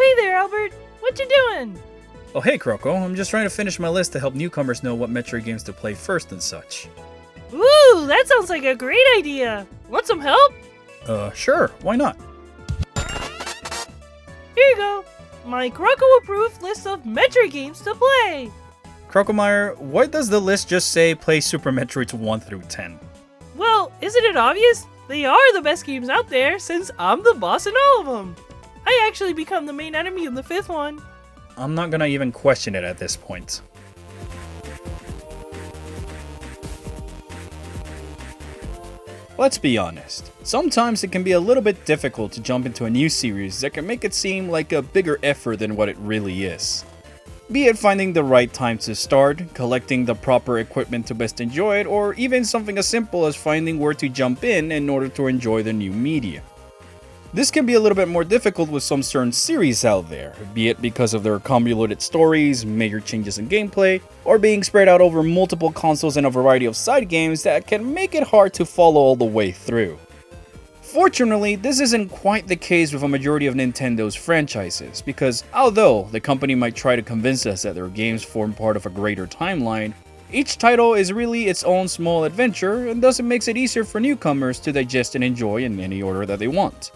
Oh hey there, Albert. What you doing? Oh hey Croco, I'm just trying to finish my list to help newcomers know what Metroid games to play first and such. Ooh, that sounds like a great idea. Want some help? Sure, why not? Here you go. My Croco-approved list of Metroid games to play. Crocomeyer, why does the list just say play Super Metroids 1 through 10? Well, isn't it obvious? They are the best games out there since I'm the boss in all of them. I actually become the main enemy in the 5th one. I'm not gonna even question it at this point. Let's be honest, sometimes it can be a little bit difficult to jump into a new series that can make it seem like a bigger effort than what it really is. Be it finding the right time to start, collecting the proper equipment to best enjoy it, or even something as simple as finding where to jump in order to enjoy the new media. This can be a little bit more difficult with some certain series out there, be it because of their convoluted stories, major changes in gameplay, or being spread out over multiple consoles and a variety of side games that can make it hard to follow all the way through. Fortunately, this isn't quite the case with a majority of Nintendo's franchises, because although the company might try to convince us that their games form part of a greater timeline, each title is really its own small adventure, and thus it makes it easier for newcomers to digest and enjoy in any order that they want.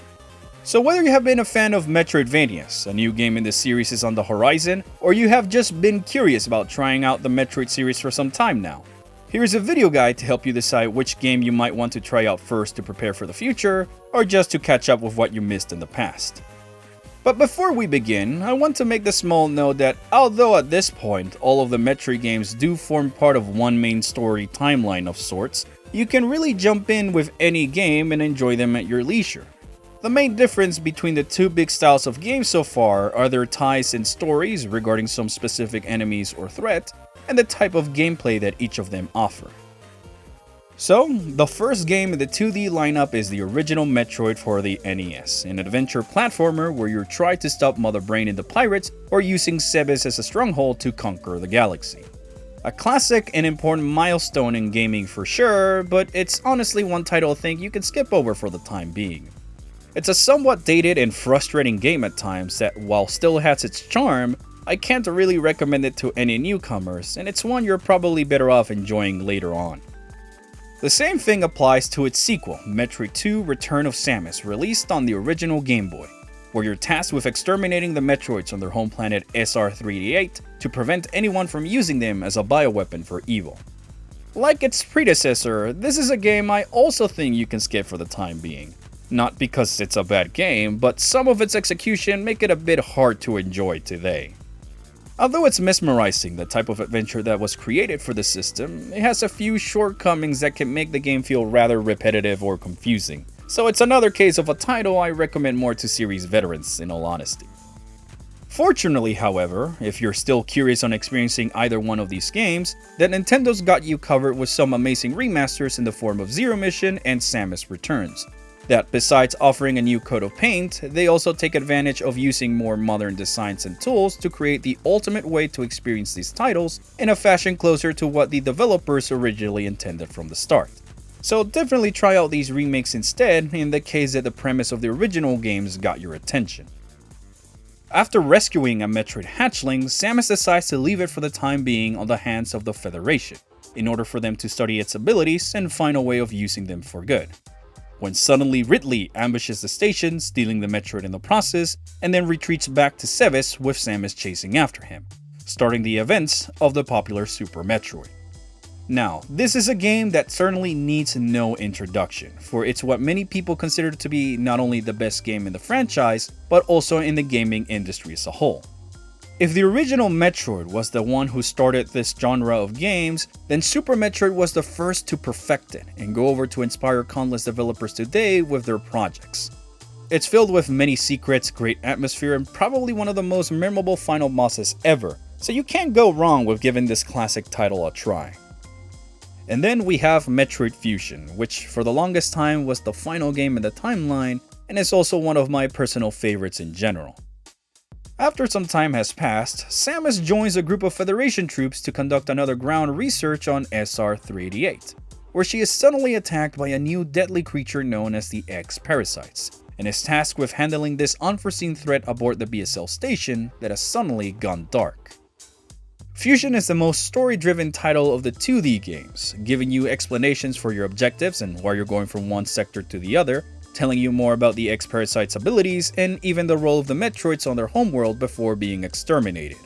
So whether you have been a fan of Metroidvanias, a new game in the series is on the horizon, or you have just been curious about trying out the Metroid series for some time now, here's a video guide to help you decide which game you might want to try out first to prepare for the future, or just to catch up with what you missed in the past. But before we begin, I want to make the small note that although at this point all of the Metroid games do form part of one main story timeline of sorts, you can really jump in with any game and enjoy them at your leisure. The main difference between the two big styles of games so far are their ties and stories regarding some specific enemies or threat, and the type of gameplay that each of them offer. So, the first game in the 2D lineup is the original Metroid for the NES, an adventure platformer where you try to stop Mother Brain and the pirates, or using Sebes as a stronghold to conquer the galaxy. A classic and important milestone in gaming for sure, but it's honestly one title I think you can skip over for the time being. It's a somewhat dated and frustrating game at times that, while still has its charm, I can't really recommend it to any newcomers, and it's one you're probably better off enjoying later on. The same thing applies to its sequel, Metroid 2 Return of Samus, released on the original Game Boy, where you're tasked with exterminating the Metroids on their home planet SR388 to prevent anyone from using them as a bioweapon for evil. Like its predecessor, this is a game I also think you can skip for the time being. Not because it's a bad game, but some of its execution make it a bit hard to enjoy today. Although it's mesmerizing, the type of adventure that was created for the system, it has a few shortcomings that can make the game feel rather repetitive or confusing. So it's another case of a title I recommend more to series veterans, in all honesty. Fortunately, however, if you're still curious on experiencing either one of these games, then Nintendo's got you covered with some amazing remasters in the form of Zero Mission and Samus Returns. That besides offering a new coat of paint, they also take advantage of using more modern designs and tools to create the ultimate way to experience these titles in a fashion closer to what the developers originally intended from the start. So definitely try out these remakes instead in the case that the premise of the original games got your attention. After rescuing a Metroid hatchling, Samus decides to leave it for the time being on the hands of the Federation, in order for them to study its abilities and find a way of using them for good. When suddenly Ridley ambushes the station, stealing the Metroid in the process, and then retreats back to Sebes with Samus chasing after him, starting the events of the popular Super Metroid. Now, this is a game that certainly needs no introduction, for it's what many people consider to be not only the best game in the franchise, but also in the gaming industry as a whole. If the original Metroid was the one who started this genre of games, then Super Metroid was the first to perfect it and go over to inspire countless developers today with their projects. It's filled with many secrets, great atmosphere, and probably one of the most memorable final bosses ever, so you can't go wrong with giving this classic title a try. And then we have Metroid Fusion, which for the longest time was the final game in the timeline, and is also one of my personal favorites in general. After some time has passed, Samus joins a group of Federation troops to conduct another ground research on SR388, where she is suddenly attacked by a new deadly creature known as the X-Parasites, and is tasked with handling this unforeseen threat aboard the BSL station that has suddenly gone dark. Fusion is the most story-driven title of the 2D games, giving you explanations for your objectives and why you're going from one sector to the other, telling you more about the X-Parasite's abilities, and even the role of the Metroids on their homeworld before being exterminated.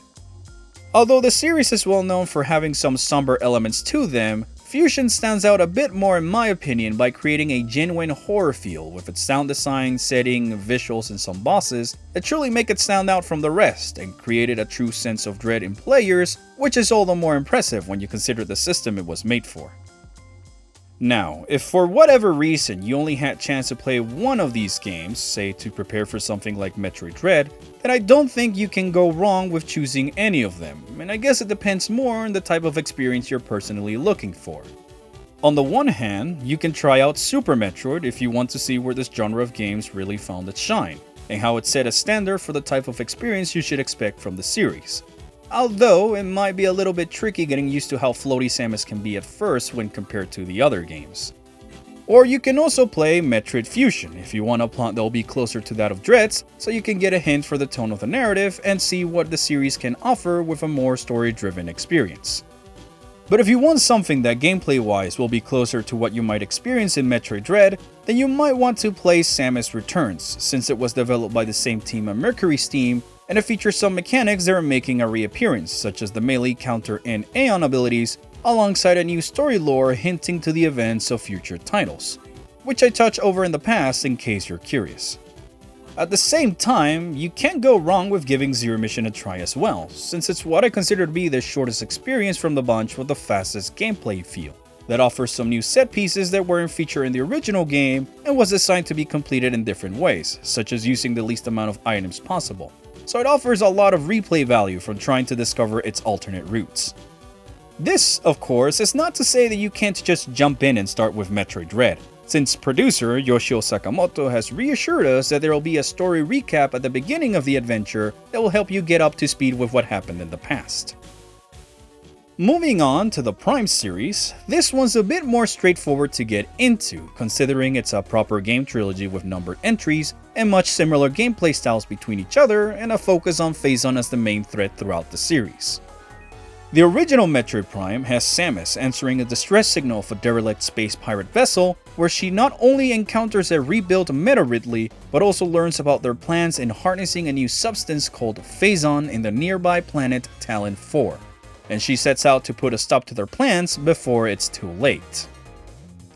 Although the series is well known for having some somber elements to them, Fusion stands out a bit more in my opinion by creating a genuine horror feel with its sound design, setting, visuals, and some bosses that truly make it stand out from the rest and created a true sense of dread in players, which is all the more impressive when you consider the system it was made for. Now, if for whatever reason you only had a chance to play one of these games, say to prepare for something like Metroid Dread, then I don't think you can go wrong with choosing any of them, and I guess it depends more on the type of experience you're personally looking for. On the one hand, you can try out Super Metroid if you want to see where this genre of games really found its shine, and how it set a standard for the type of experience you should expect from the series. Although, it might be a little bit tricky getting used to how floaty Samus can be at first when compared to the other games. Or you can also play Metroid Fusion if you want a plot that will be closer to that of Dread's, so you can get a hint for the tone of the narrative and see what the series can offer with a more story-driven experience. But if you want something that gameplay-wise will be closer to what you might experience in Metroid Dread, then you might want to play Samus Returns, since it was developed by the same team on Mercury Steam, and it features some mechanics that are making a reappearance, such as the melee, counter, and Aeon abilities, alongside a new story lore hinting to the events of future titles, which I touched over in the past in case you're curious. At the same time, you can't go wrong with giving Zero Mission a try as well, since it's what I consider to be the shortest experience from the bunch with the fastest gameplay feel, that offers some new set pieces that weren't featured in the original game and was designed to be completed in different ways, such as using the least amount of items possible. So it offers a lot of replay value from trying to discover its alternate routes. This, of course, is not to say that you can't just jump in and start with Metroid Dread, since producer Yoshio Sakamoto has reassured us that there will be a story recap at the beginning of the adventure that will help you get up to speed with what happened in the past. Moving on to the Prime series, this one's a bit more straightforward to get into, considering it's a proper game trilogy with numbered entries and much similar gameplay styles between each other and a focus on Phazon as the main threat throughout the series. The original Metroid Prime has Samus answering a distress signal of a derelict space pirate vessel, where she not only encounters a rebuilt Meta Ridley, but also learns about their plans in harnessing a new substance called Phazon in the nearby planet Talon 4. And she sets out to put a stop to their plans before it's too late.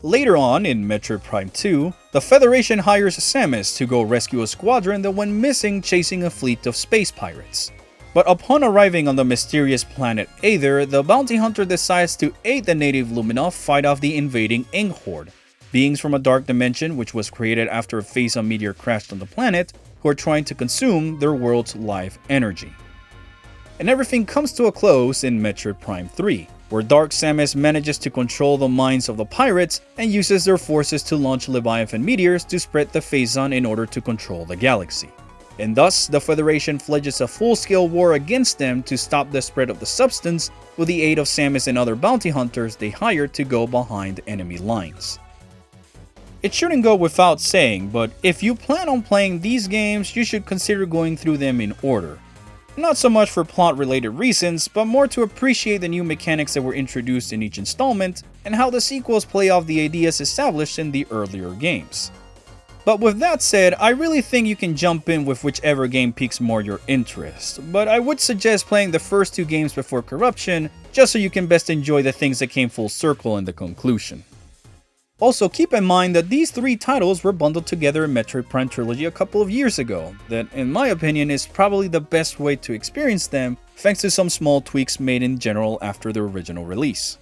Later on, in Metroid Prime 2, the Federation hires Samus to go rescue a squadron that went missing chasing a fleet of space pirates. But upon arriving on the mysterious planet Aether, the bounty hunter decides to aid the native Luminov fight off the invading Ing Horde, beings from a dark dimension which was created after a Phazon meteor crashed on the planet, who are trying to consume their world's life energy. And everything comes to a close in Metroid Prime 3, where Dark Samus manages to control the minds of the pirates and uses their forces to launch Leviathan meteors to spread the Phazon in order to control the galaxy. And thus, the Federation fledges a full-scale war against them to stop the spread of the substance with the aid of Samus and other bounty hunters they hired to go behind enemy lines. It shouldn't go without saying, but if you plan on playing these games, you should consider going through them in order. Not so much for plot-related reasons, but more to appreciate the new mechanics that were introduced in each installment, and how the sequels play off the ideas established in the earlier games. But with that said, I really think you can jump in with whichever game piques more your interest, but I would suggest playing the first two games before Corruption, just so you can best enjoy the things that came full circle in the conclusion. Also, keep in mind that these three titles were bundled together in Metroid Prime Trilogy a couple of years ago, that in my opinion is probably the best way to experience them, thanks to some small tweaks made in general after their original release.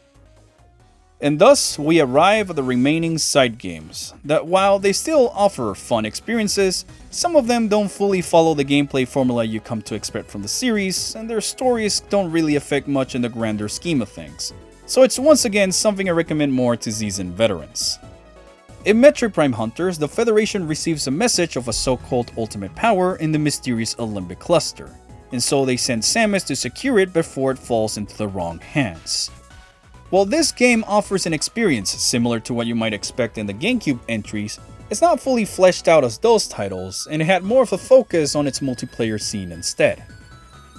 And thus, we arrive at the remaining side games, that while they still offer fun experiences, some of them don't fully follow the gameplay formula you come to expect from the series, and their stories don't really affect much in the grander scheme of things. So it's once again something I recommend more to seasoned veterans. In Metroid Prime Hunters, the Federation receives a message of a so-called ultimate power in the mysterious Olympic cluster, and so they send Samus to secure it before it falls into the wrong hands. While this game offers an experience similar to what you might expect in the GameCube entries, It's not fully fleshed out as those titles, and it had more of a focus on its multiplayer scene instead.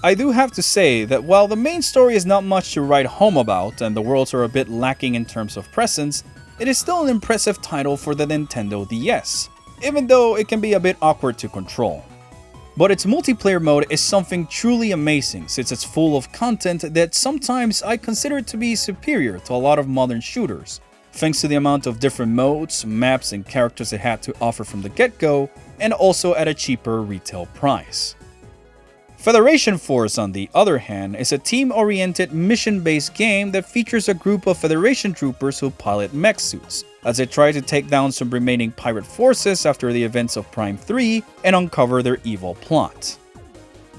I do have to say that while the main story is not much to write home about and the worlds are a bit lacking in terms of presence, it is still an impressive title for the Nintendo DS, even though it can be a bit awkward to control. But its multiplayer mode is something truly amazing since it's full of content that sometimes I consider to be superior to a lot of modern shooters, thanks to the amount of different modes, maps, and characters it had to offer from the get-go, and also at a cheaper retail price. Federation Force, on the other hand, is a team-oriented, mission-based game that features a group of Federation troopers who pilot mech suits, as they try to take down some remaining pirate forces after the events of Prime 3 and uncover their evil plot.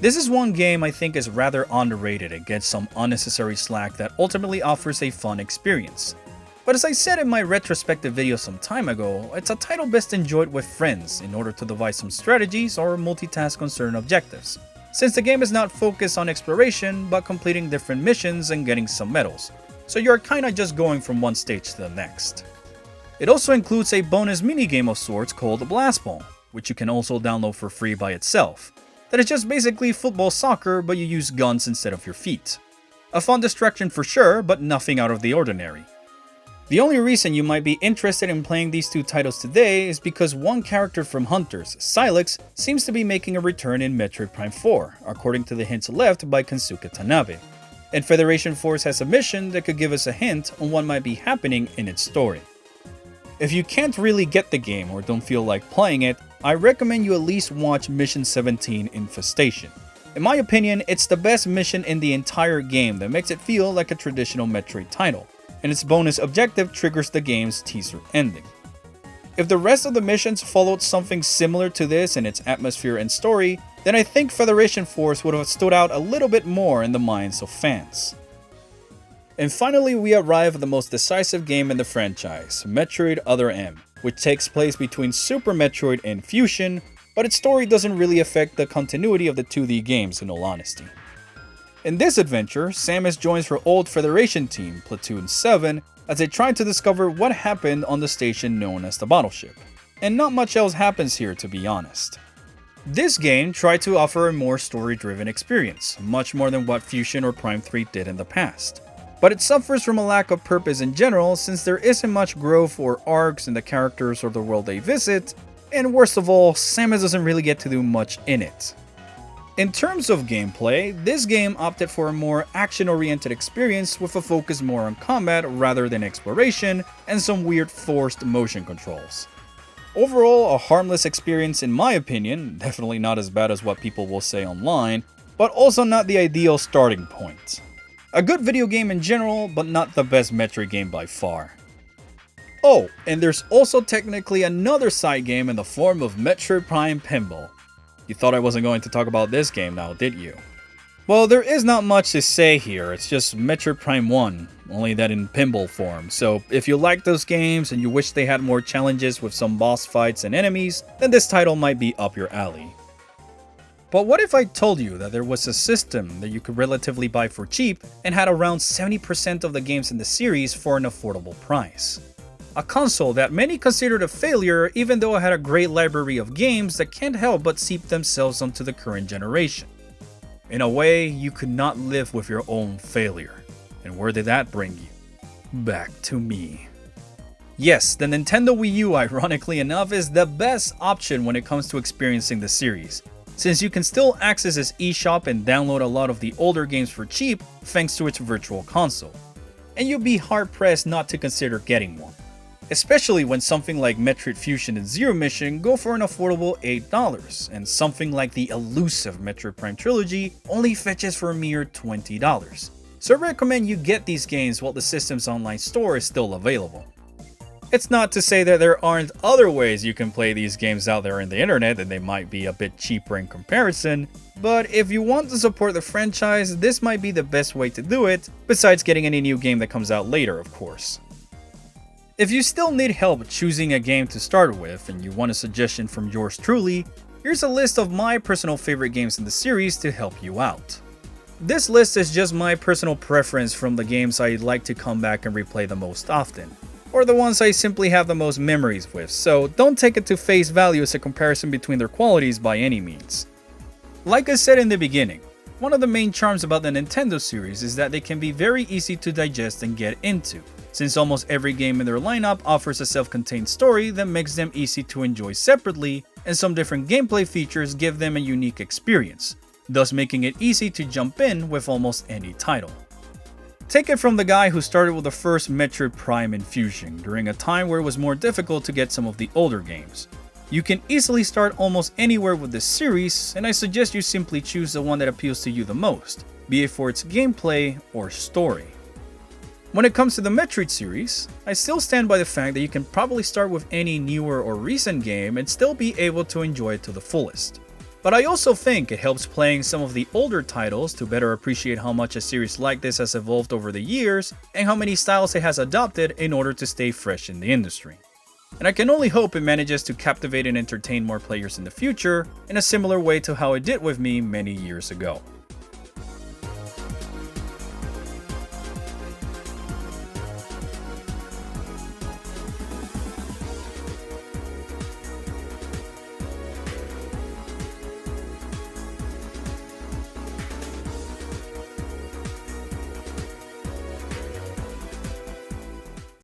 This is one game I think is rather underrated and gets some unnecessary slack that ultimately offers a fun experience. But as I said in my retrospective video some time ago, it's a title best enjoyed with friends in order to devise some strategies or multitask on certain objectives, since the game is not focused on exploration but completing different missions and getting some medals, so you're kinda just going from one stage to the next. It also includes a bonus minigame of sorts called Blast Ball, which you can also download for free by itself, that is just basically football soccer but you use guns instead of your feet. A fun distraction for sure, but nothing out of the ordinary. The only reason you might be interested in playing these two titles today is because one character from Hunters, Silex, seems to be making a return in Metroid Prime 4, according to the hints left by Kensuke Tanabe. And Federation Force has a mission that could give us a hint on what might be happening in its story. If you can't really get the game or don't feel like playing it, I recommend you at least watch Mission 17 Infestation. In my opinion, it's the best mission in the entire game that makes it feel like a traditional Metroid title, and its bonus objective triggers the game's teaser ending. If the rest of the missions followed something similar to this in its atmosphere and story, then I think Federation Force would have stood out a little bit more in the minds of fans. And finally, we arrive at the most decisive game in the franchise, Metroid Other M, which takes place between Super Metroid and Fusion, but its story doesn't really affect the continuity of the 2D games in all honesty. In this adventure, Samus joins her old Federation team, Platoon 7, as they try to discover what happened on the station known as the Battleship. And not much else happens here, to be honest. This game tried to offer a more story-driven experience, much more than what Fusion or Prime 3 did in the past. But it suffers from a lack of purpose in general since there isn't much growth or arcs in the characters or the world they visit, and worst of all, Samus doesn't really get to do much in it. In terms of gameplay, this game opted for a more action-oriented experience with a focus more on combat rather than exploration, and some weird forced motion controls. Overall, a harmless experience in my opinion, definitely not as bad as what people will say online, but also not the ideal starting point. A good video game in general, but not the best Metroid game by far. Oh, and there's also technically another side game in the form of Metroid Prime Pinball. You thought I wasn't going to talk about this game now, did you? Well, there is not much to say here, it's just Metroid Prime 1, only that in pinball form, so if you like those games and you wish they had more challenges with some boss fights and enemies, then this title might be up your alley. But what if I told you that there was a system that you could relatively buy for cheap and had around 70% of the games in the series for an affordable price? A console that many considered a failure even though it had a great library of games that can't help but seep themselves onto the current generation. In a way, you could not live with your own failure. And where did that bring you? Back to me. Yes, the Nintendo Wii U, ironically enough, is the best option when it comes to experiencing the series, since you can still access its eShop and download a lot of the older games for cheap thanks to its virtual console. And you'd be hard-pressed not to consider getting one. Especially when something like Metroid Fusion and Zero Mission go for an affordable $8, and something like the elusive Metroid Prime Trilogy only fetches for a mere $20. So I recommend you get these games while the system's online store is still available. It's not to say that there aren't other ways you can play these games out there in the internet and they might be a bit cheaper in comparison, but if you want to support the franchise, this might be the best way to do it, besides getting any new game that comes out later, of course. If you still need help choosing a game to start with and you want a suggestion from yours truly, here's a list of my personal favorite games in the series to help you out. This list is just my personal preference from the games I'd like to come back and replay the most often. or the ones I simply have the most memories with, so don't take it to face value as a comparison between their qualities by any means. Like I said in the beginning, one of the main charms about the Nintendo series is that they can be very easy to digest and get into, since almost every game in their lineup offers a self-contained story that makes them easy to enjoy separately, and some different gameplay features give them a unique experience, thus making it easy to jump in with almost any title. Take it from the guy who started with the first Metroid Prime Infusion during a time where it was more difficult to get some of the older games. You can easily start almost anywhere with this series, and I suggest you simply choose the one that appeals to you the most, be it for its gameplay or story. When it comes to the Metroid series, I still stand by the fact that you can probably start with any newer or recent game and still be able to enjoy it to the fullest. But I also think it helps playing some of the older titles to better appreciate how much a series like this has evolved over the years and how many styles it has adopted in order to stay fresh in the industry. And I can only hope it manages to captivate and entertain more players in the future in a similar way to how it did with me many years ago.